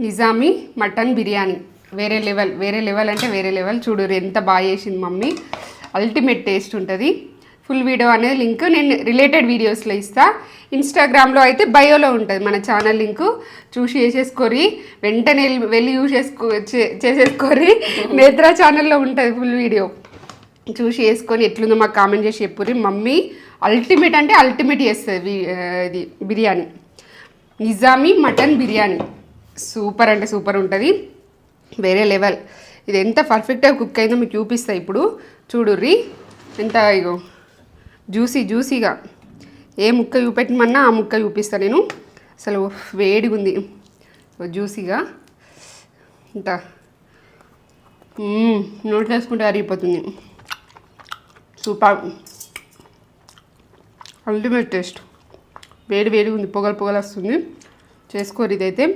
Nizami mutton biryani వేరే level అంటే వేరే లెవెల్. చూడు ఎంత బాగా చేసింది మమ్మీ. అల్టిమేట్ టేస్ట్ ఉంటుంది. ఫుల్ వీడియో అనేది లింక్ నేను రిలేటెడ్ వీడియోస్లో ఇస్తా. ఇన్స్టాగ్రామ్లో అయితే బయోలో ఉంటుంది మన ఛానల్ లింకు. చూసి చేసేసుకోరి, వెంటనే వెళ్ళి చేసేసుకోరి. నేత్ర ఛానల్లో ఉంటుంది ఫుల్ వీడియో. చూసి వేసుకొని ఎట్లుందో మాకు కామెంట్ చేసి చెప్పుర్రి. మమ్మీ అల్టిమేట్ అంటే అల్టిమేట్ చేస్తుంది ఇది బిర్యానీ. నిజామీ మటన్ బిర్యానీ సూపర్ అంటే సూపర్ ఉంటుంది, వేరే లెవెల్. ఇది ఎంత పర్ఫెక్ట్గా కుక్ అయిందో మీకు చూపిస్తా ఇప్పుడు. చూడుర్రి ఎంత ఇగో జ్యూసీగా. ఏ ముక్క చూపెట్టమన్నా ఆ ముక్క చూపిస్తా నేను. అసలు వేడిగా ఉంది జ్యూసీగా. ఇంత నోట్లో వేసుకుంటే అరిగిపోతుంది. Super ultimate taste. వేడిగా ఉంది, పొగలు వస్తుంది. చేసుకోరు ఇదైతే.